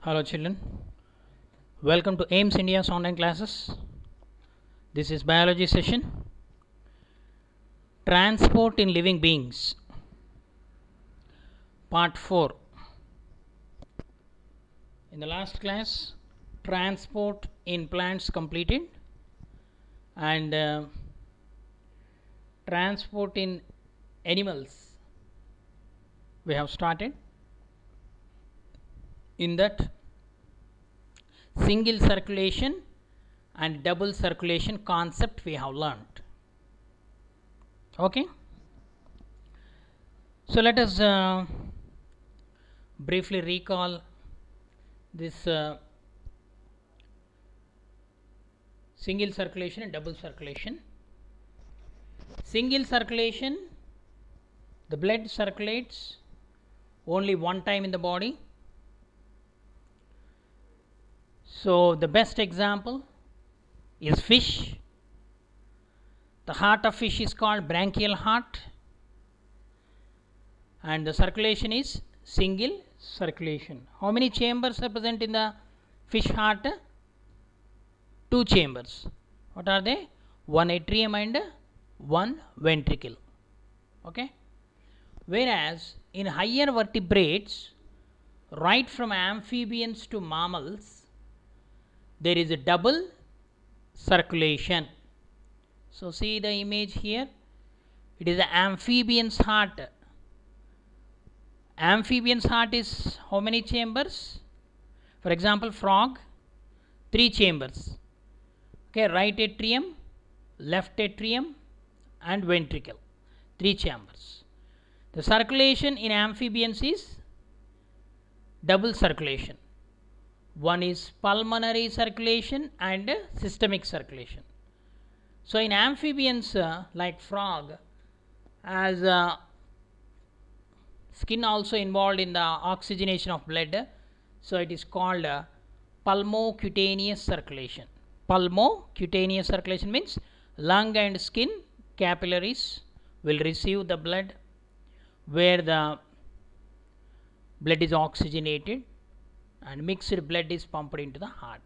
Hello children, welcome to AIMS India's online classes. This is biology session. Transport in living beings, part 4. In the last class, transport in plants completed, and transport in animals we have started. In that, single circulation and double circulation concept we have learned. Okay, so let us briefly recall this single circulation and double circulation. Single circulation, the blood circulates only one time in the body. So the best example is fish. The heart of fish is called branchial heart, and the circulation is single circulation. How many chambers are present in the fish heart? 2 chambers. What are they? One atrium and one ventricle. Okay. Whereas in higher vertebrates, right from amphibians to mammals, there is a double circulation. So see the image here. It is the amphibian's heart. Amphibian's heart is how many chambers? For example, frog, 3 chambers. Okay, right atrium, left atrium, and ventricle, 3 chambers. The circulation in amphibians is double circulation. One is pulmonary circulation and systemic circulation. So in amphibians, like frog, as skin also involved in the oxygenation of blood, so it is called pulmocutaneous circulation. Pulmocutaneous circulation means lung and skin capillaries will receive the blood where the blood is oxygenated and mixed blood is pumped into the heart.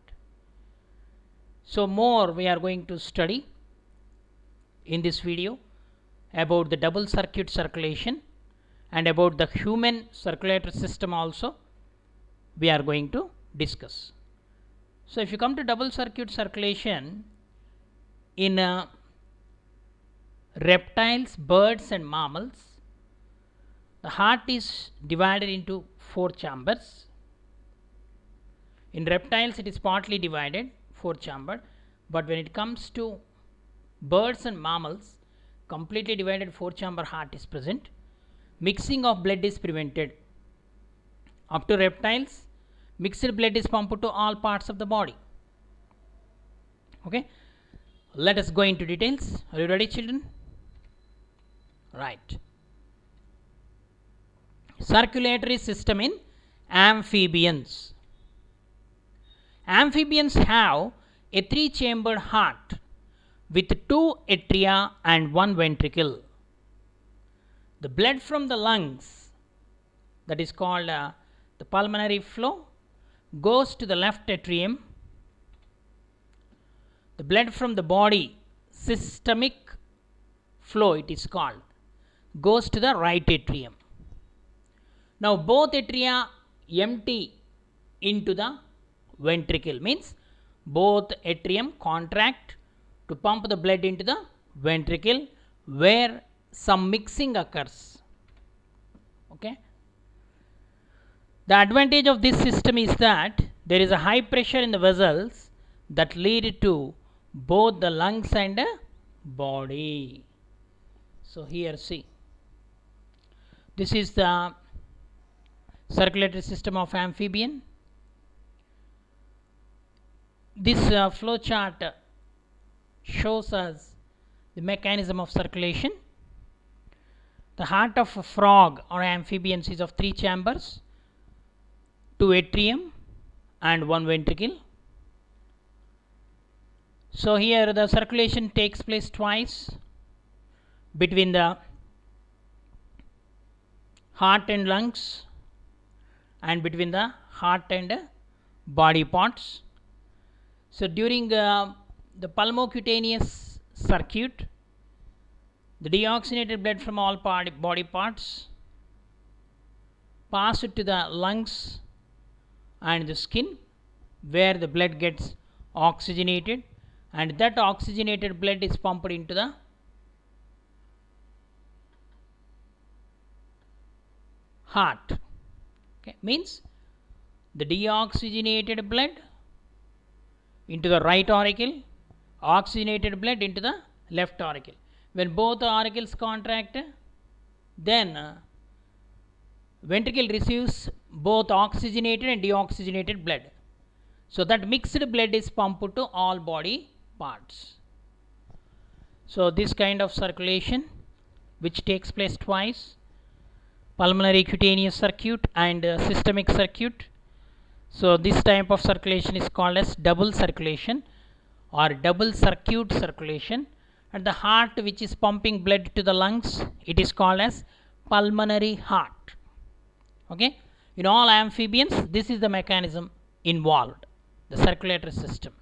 So more we are going to study in this video about the double circuit circulation and about the human circulatory system also we are going to discuss. So if you come to double circuit circulation in reptiles, birds and mammals, the heart is divided into 4 chambers. In reptiles it is partly divided, 4 chambered, but when it comes to birds and mammals, completely divided 4 chamber heart is present. Mixing of blood is prevented. Up to reptiles, mixed blood is pumped to all parts of the body. Okay, let us go into details. Are you ready, children? Right. Circulatory system in amphibians. Amphibians have a 3-chambered heart with 2 atria and 1 ventricle. The blood from the lungs, that is called the pulmonary flow, goes to the left atrium. The blood from the body, systemic flow it is called, goes to the right atrium. Now both atria empty into the ventricle, means both atrium contract to pump the blood into the ventricle where some mixing occurs. Okay. The advantage of this system is that there is a high pressure in the vessels that lead to both the lungs and body. So here see, this is the circulatory system of amphibian. This flow chart shows us the mechanism of circulation. The heart of a frog or amphibians is of 3 chambers, 2 atrium and 1 ventricle. So here the circulation takes place twice between the heart and lungs and between the heart and body parts. So during the pulmocutaneous circuit, the deoxygenated blood from all body parts pass it to the lungs and the skin, where the blood gets oxygenated, and that oxygenated blood is pumped into the heart. Okay, means the deoxygenated blood into the right auricle, oxygenated blood into the left auricle. When both auricles contract, then ventricle receives both oxygenated and deoxygenated blood. So that mixed blood is pumped to all body parts. So this kind of circulation, which takes place twice, pulmonary cutaneous circuit and systemic circuit. So this type of circulation is called as double circulation or double circuit circulation. And the heart which is pumping blood to the lungs, it is called as pulmonary heart. Okay, in all amphibians this is the mechanism involved, the circulatory system.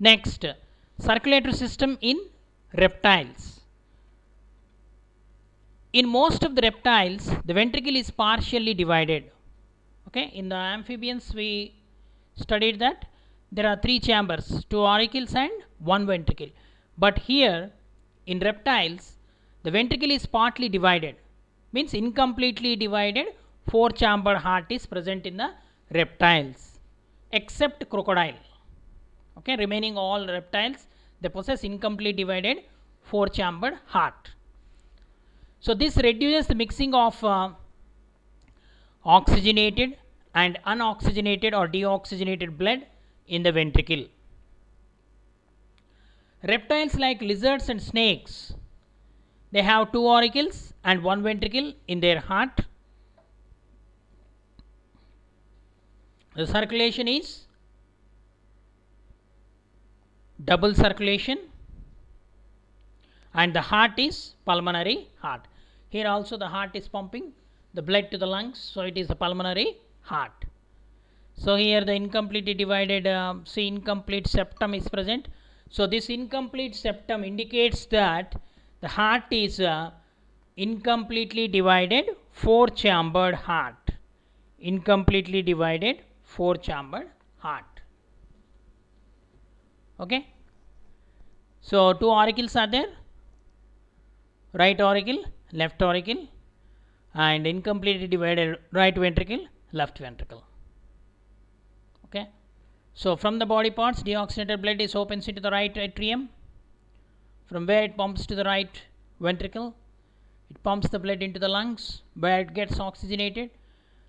Next, circulatory system in reptiles. In most of the reptiles, the ventricle is partially divided. Okay, in the amphibians we studied that there are 3 chambers, 2 auricles and 1 ventricle. But here in reptiles, the ventricle is partly divided, means incompletely divided. 4 chambered heart is present in the reptiles except crocodile. Okay, remaining all reptiles, they possess incomplete divided 4 chambered heart. So this reduces the mixing of oxygenated and unoxygenated or deoxygenated blood in the ventricle. Reptiles like lizards and snakes, they have 2 auricles and 1 ventricle in their heart. The circulation is double circulation and the heart is pulmonary heart. Here also the heart is pumping the blood to the lungs, so it is a pulmonary heart. So here the incompletely divided incomplete septum is present. So this incomplete septum indicates that the heart is incompletely divided 4 chambered heart. Incompletely divided 4 chambered heart. Okay, so 2 auricles are there, right auricle, left auricle, and incompletely divided right ventricle, left ventricle. Okay, so from the body parts, deoxygenated blood is opens into the right atrium, from where it pumps to the right ventricle. It pumps the blood into the lungs, where it gets oxygenated,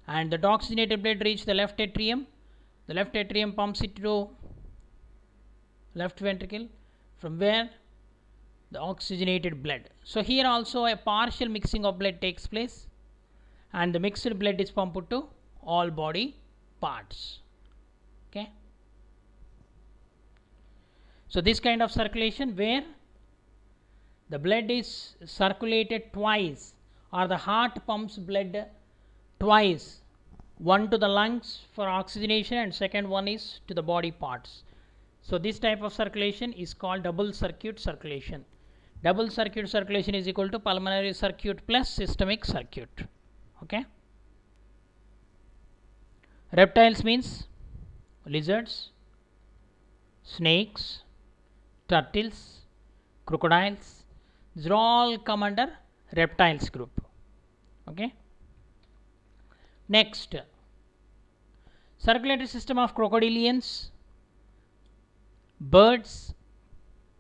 and the oxygenated blood reaches the left atrium. The left atrium pumps it to left ventricle, from where the oxygenated blood. So here also a partial mixing of blood takes place, and the mixed blood is pumped to all body parts. Okay, so this kind of circulation, where the blood is circulated twice, or the heart pumps blood twice, one to the lungs for oxygenation and second one is to the body parts. So this type of circulation is called double circuit circulation. Double circuit circulation is equal to pulmonary circuit plus systemic circuit. Okay, reptiles means lizards, snakes, turtles, crocodiles. These all come under reptiles group. Okay, next, circulatory system of crocodilians, birds,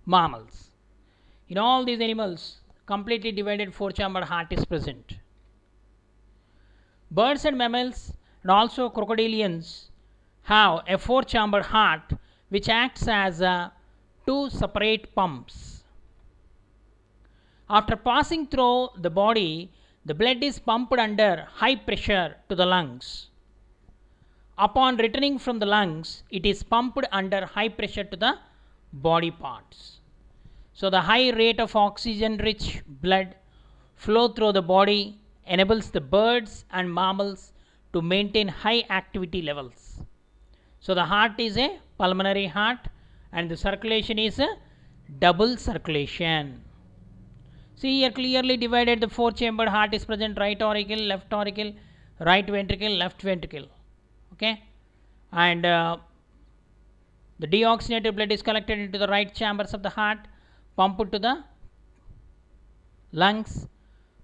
mammals. In all these animals, completely divided 4 chambered heart is present. Birds and mammals and also crocodilians have a 4 chambered heart which acts as 2 separate pumps. After passing through the body, the blood is pumped under high pressure to the lungs. Upon returning from the lungs, it is pumped under high pressure to the body parts. So the high rate of oxygen rich blood flow through the body enables the birds and mammals to maintain high activity levels. So the heart is a pulmonary heart and the circulation is a double circulation. See here clearly divided, the four chambered heart is present, right auricle, left auricle, right ventricle, left ventricle. Okay, and the deoxygenated blood is collected into the right chambers of the heart, pumped to the lungs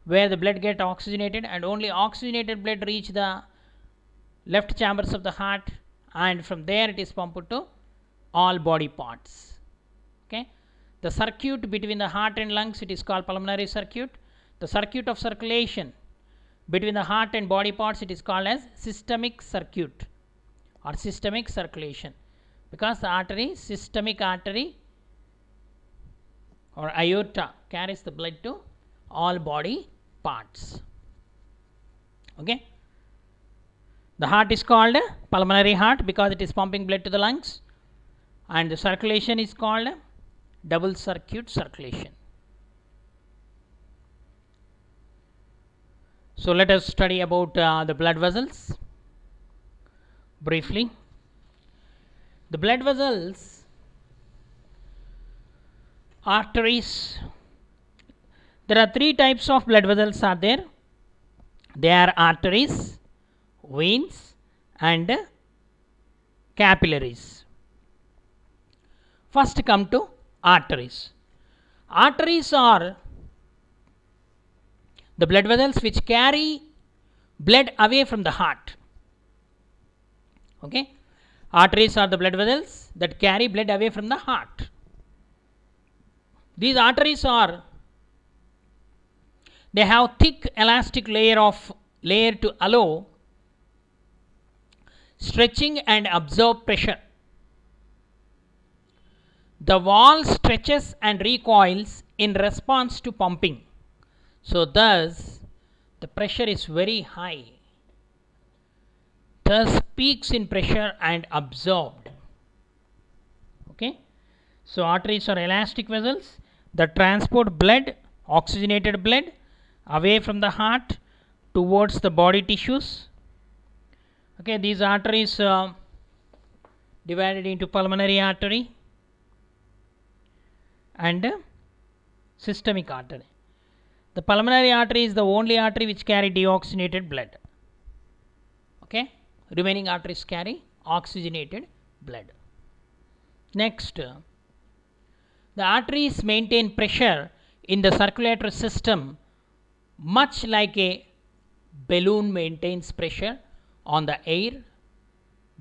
where the blood get oxygenated, and only oxygenated blood reach the left chambers of the heart, and from there it is pumped to all body parts. Okay, the circuit between the heart and lungs, it is called pulmonary circuit. The circuit of circulation between the heart and body parts, it is called as systemic circuit or systemic circulation, because the artery, systemic artery or aorta, carries the blood to all body parts. Okay, the heart is called pulmonary heart because it is pumping blood to the lungs, and the circulation is called double circuit circulation. So let us study about the blood vessels briefly. The blood vessels, arteries, there are three types of blood vessels are there. They are arteries, veins and capillaries. First come to arteries. Arteries are the blood vessels which carry blood away from the heart. Okay, arteries are the blood vessels that carry blood away from the heart. These arteries are, they have thick elastic layer to allow stretching and absorb pressure. The wall stretches and recoils in response to pumping. So thus the pressure is very high, thus peaks in pressure and absorbed. Okay, so arteries are elastic vessels that transport blood, oxygenated blood, away from the heart towards the body tissues. Okay, these arteries divided into pulmonary artery and systemic artery. The pulmonary artery is the only artery which carry deoxygenated blood. Okay, remaining arteries carry oxygenated blood. Next, the arteries maintain pressure in the circulatory system much like a balloon maintains pressure on the air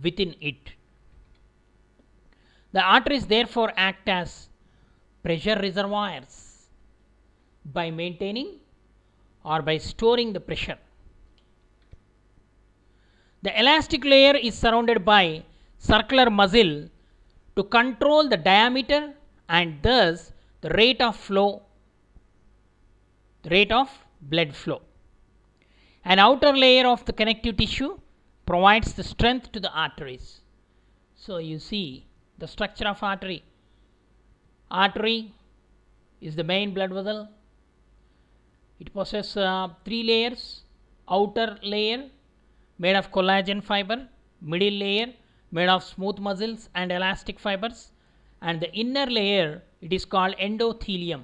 within it. The arteries therefore act as pressure reservoirs by maintaining or by storing the pressure. The elastic layer is surrounded by circular muscle to control the diameter and thus the rate of flow, the rate of blood flow. An outer layer of the connective tissue provides the strength to the arteries. So you see the structure of artery. Artery is the main blood vessel. It possesses three layers. Outer layer made of collagen fiber, middle layer made of smooth muscles and elastic fibers, and the inner layer, it is called endothelium.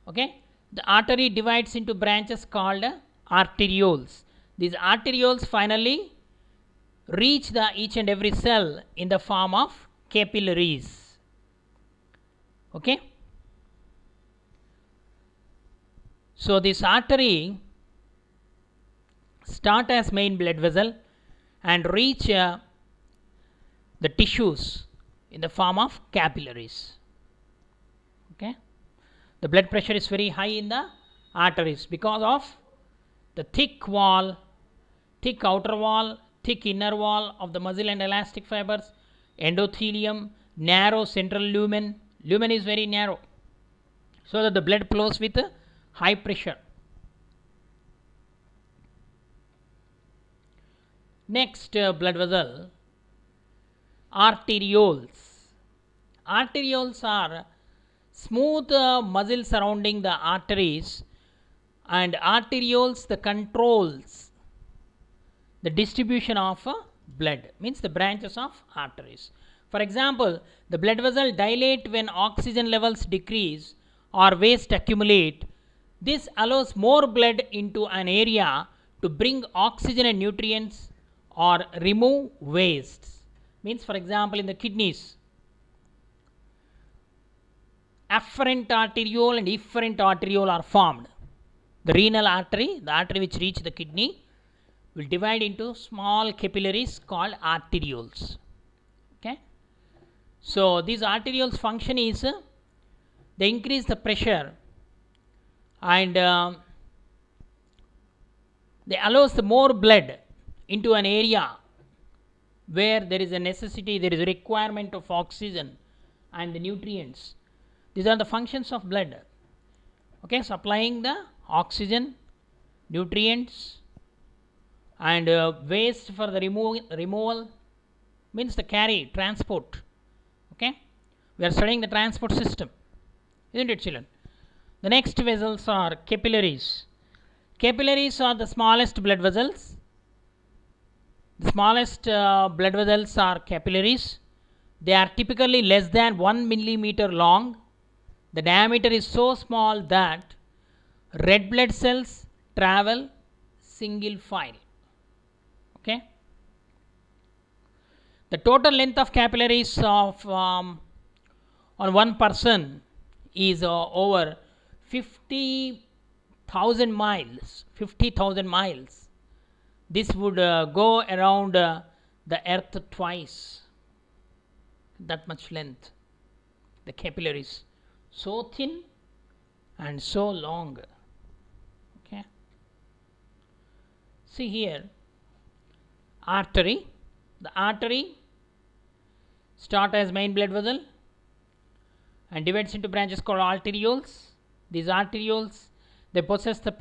Okay, the artery divides into branches called arterioles. These arterioles finally reach the each and every cell in the form of capillaries. Okay, so this artery start as main blood vessel and reach the tissues in the form of capillaries. Okay, the blood pressure is very high in the arteries because of the thick wall, thick outer wall, thick inner wall of the muscle and elastic fibers, endothelium, narrow central lumen. Lumen is very narrow so that the blood flows with high pressure. Next blood vessel, arterioles. Arterioles are smooth muscle surrounding the arteries, and arterioles the controls the distribution of blood, means the branches of arteries. For example, the blood vessel dilate when oxygen levels decrease or waste accumulate. This allows more blood into an area to bring oxygen and nutrients or remove wastes. Means, for example, in the kidneys, afferent arteriole and efferent arteriole are formed. The renal artery, the artery which reaches the kidney, will divide into small capillaries called arterioles. Okay. So these arterioles function is they increase the pressure and they allows the more blood into an area where there is a necessity, there is a requirement of oxygen and the nutrients. These are the functions of blood. Okay, supplying the oxygen, nutrients, and waste for the removal, means the carry, transport. Okay, we are studying the transport system, isn't it, children? The next vessels are capillaries. Capillaries are the smallest blood vessels. The smallest blood vessels are capillaries. They are typically less than 1 millimeter long. The diameter is so small that red blood cells travel single file. Okay. The total length of capillaries of on one person is over 50,000 miles. 50,000 miles. This would go around the earth twice. That much length. The capillaries, so thin and so long. Okay. See here, artery. The artery starts as main blood vessel and divides into branches called arterioles. These arterioles, they possess the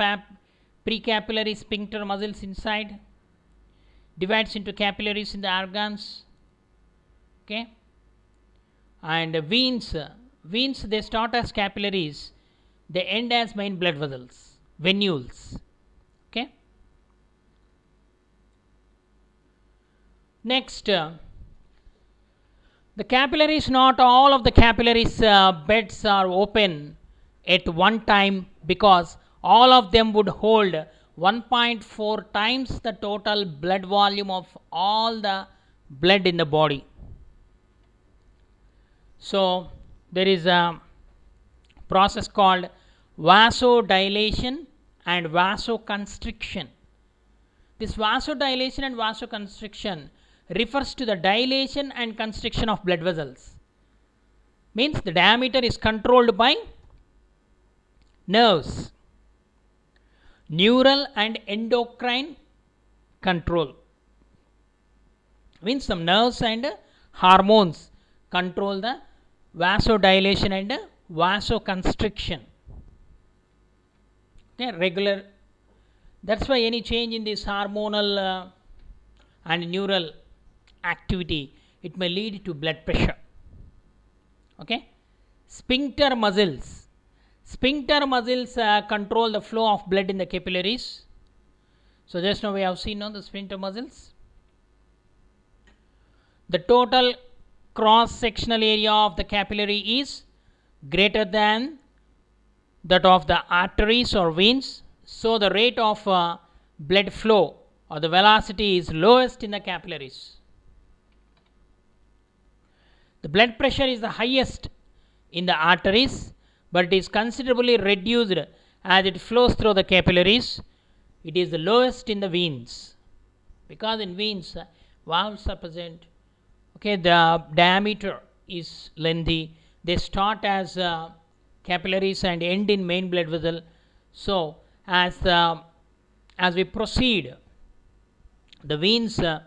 precapillary sphincter muscles inside, divides into capillaries in the organs. Okay. And veins, they start as capillaries, they end as main blood vessels, venules. Okay. Next, the capillaries, not all of the capillaries beds are open at one time, because all of them would hold 1.4 times the total blood volume of all the blood in the body. So there is a process called vasodilation and vasoconstriction. This vasodilation and vasoconstriction refers to the dilation and constriction of blood vessels. Means the diameter is controlled by nerves, neural and endocrine control. Means some nerves and hormones control the vasodilation and vasoconstriction. Okay, regular. That's why any change in this hormonal and neural activity, it may lead to blood pressure. Okay. Sphincter muscles. Sphincter muscles control the flow of blood in the capillaries. So just now we have seen on the sphincter muscles. The total cross-sectional area of the capillary is greater than that of the arteries or veins. So the rate of blood flow or the velocity is lowest in the capillaries. The blood pressure is the highest in the arteries, but it is considerably reduced as it flows through the capillaries. It is the lowest in the veins, because in veins valves are present. Okay, the diameter is lengthy. They start as capillaries and end in main blood vessel. So as we proceed, the veins, the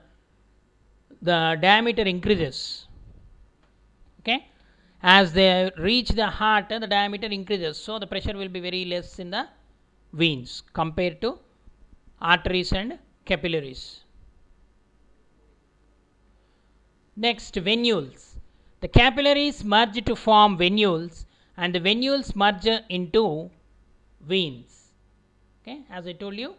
diameter increases. Okay, as they reach the heart, the diameter increases. So the pressure will be very less in the veins compared to arteries and capillaries. Next, venules. The capillaries merge to form venules, and the venules merge into veins. Okay, as I told you,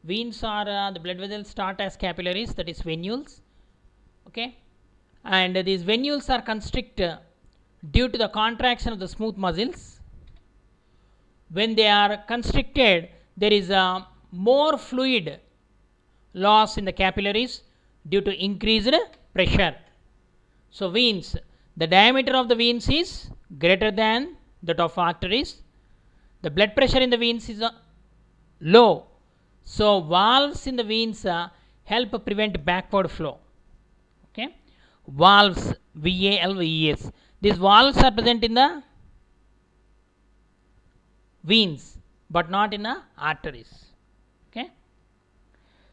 Veins are the blood vessels start as capillaries, that is venules. Okay, and these venules are constricted due to the contraction of the smooth muscles. When they are constricted, there is a more fluid loss in the capillaries due to increased pressure. So veins, the diameter of the veins is greater than that of arteries. The blood pressure in the veins is low. So valves in the veins help prevent backward flow. Okay, valves, VALVES. These valves are present in the veins but not in the arteries. Okay,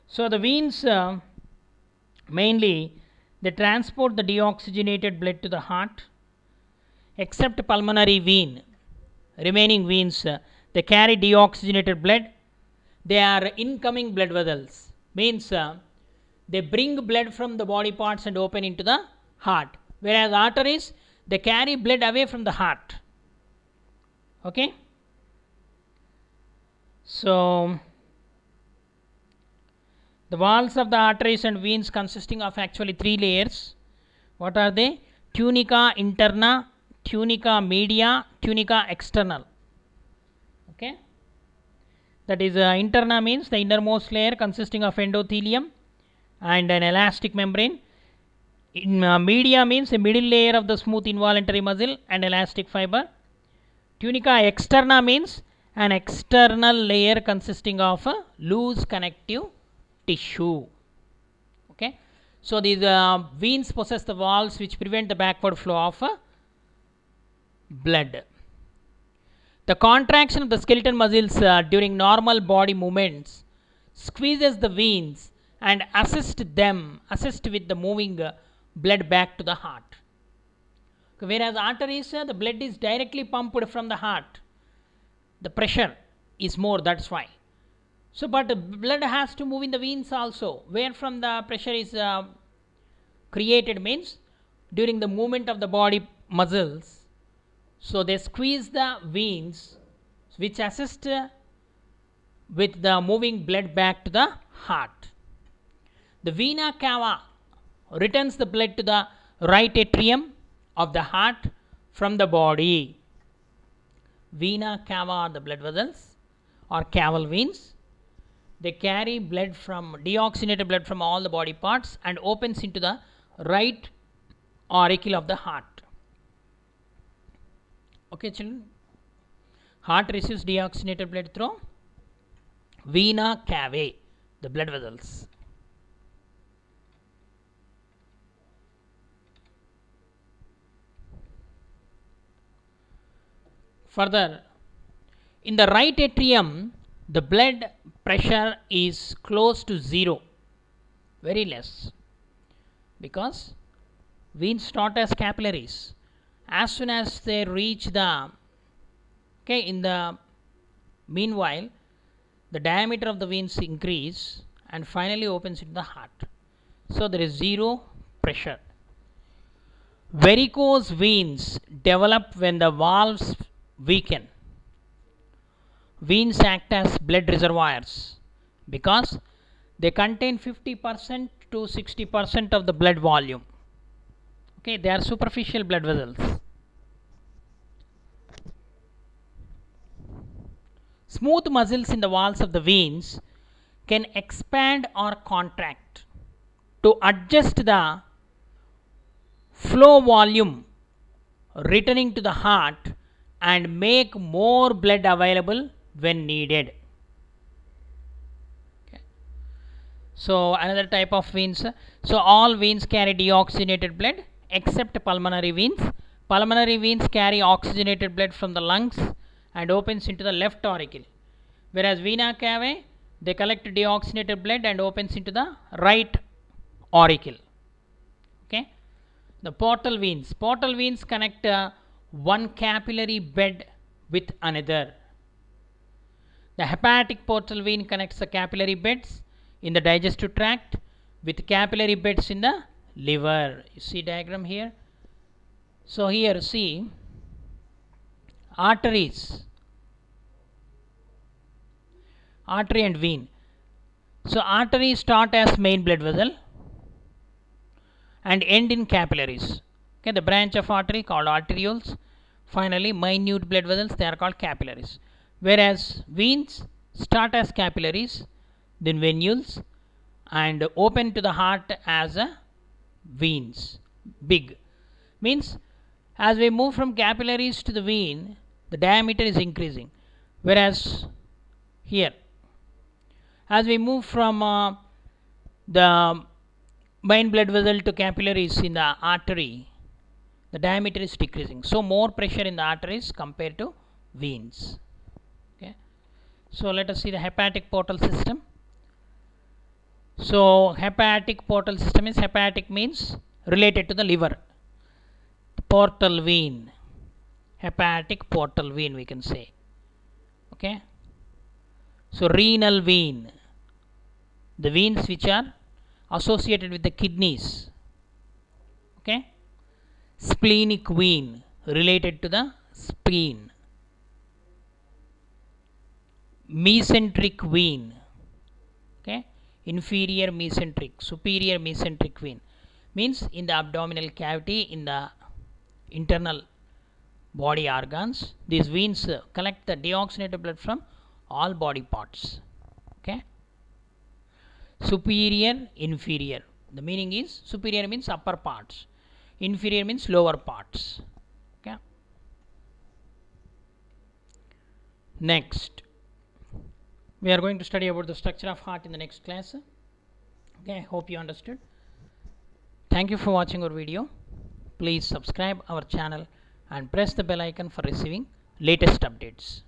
so the veins mainly they transport the deoxygenated blood to the heart. Except pulmonary vein, remaining veins they carry deoxygenated blood. They are incoming blood vessels, means they bring blood from the body parts and open into the heart, whereas arteries they carry blood away from the heart. Okay, so the walls of the arteries and veins consisting of actually three layers. What are they? Tunica interna, tunica media, tunica external. Okay, that is interna means the innermost layer consisting of endothelium and an elastic membrane. In media means a middle layer of the smooth involuntary muscle and elastic fiber. Tunica externa means an external layer consisting of a loose connective tissue. Okay, so these veins possess the walls which prevent the backward flow of blood. The contraction of the skeletal muscles during normal body movements squeezes the veins and assist with the moving blood back to the heart. Whereas arteries, the blood is directly pumped from the heart. The pressure is more, that's why. So, but blood has to move in the veins also. Where from the pressure is created means during the movement of the body muscles. So, they squeeze the veins which assist with the moving blood back to the heart. The vena cava returns the blood to the right atrium of the heart from the body. Vena cava are the blood vessels or caval veins. They carry blood from deoxygenated blood from all the body parts and opens into the right auricle of the heart. Okay, children. Heart receives deoxygenated blood through vena cavae, the blood vessels. Further, in the right atrium, the blood pressure is close to zero, very less, because veins start as capillaries. As soon as they reach the, okay, in the meanwhile, the diameter of the veins increase and finally opens into the heart. So there is zero pressure. Varicose veins develop when the valves weaken. Veins act as blood reservoirs because they contain 50% to 60% of the blood volume. Okay, they are superficial blood vessels. Smooth muscles in the walls of the veins can expand or contract to adjust the flow volume returning to the heart and make more blood available when needed. Okay. So another type of veins. So all veins carry deoxygenated blood except pulmonary veins. Pulmonary veins carry oxygenated blood from the lungs and opens into the left auricle, whereas vena cavae they collect deoxygenated blood and opens into the right auricle. Okay. The portal veins connect one capillary bed with another. The hepatic portal vein connects the capillary beds in the digestive tract with capillary beds in the liver. You see diagram here. So here see arteries, artery and vein. So arteries start as main blood vessel and end in capillaries. Okay, the branch of artery called arterioles. Finally, minute blood vessels, they are called capillaries. Whereas veins start as capillaries, then venules, and open to the heart as a veins. Big means as we move from capillaries to the vein, the diameter is increasing. Whereas here, as we move from the main blood vessel to capillaries in the artery, the diameter is decreasing. So more pressure in the arteries compared to veins. Okay. So let us see the hepatic portal system. So hepatic portal system is, hepatic means related to the liver. Portal vein, hepatic portal vein we can say. Okay. So renal vein, the veins which are associated with the kidneys. Okay. Splenic vein related to the spleen. Mesenteric vein. Okay. Inferior mesenteric, superior mesenteric vein means in the abdominal cavity, in the internal body organs, these veins collect the deoxygenated blood from all body parts. Okay. Superior, inferior, the meaning is superior means upper parts, inferior means lower parts. Okay. Next, we are going to study about the structure of heart in the next class. Okay, I hope you understood. Thank you for watching our video. Please subscribe our channel and press the bell icon for receiving latest updates.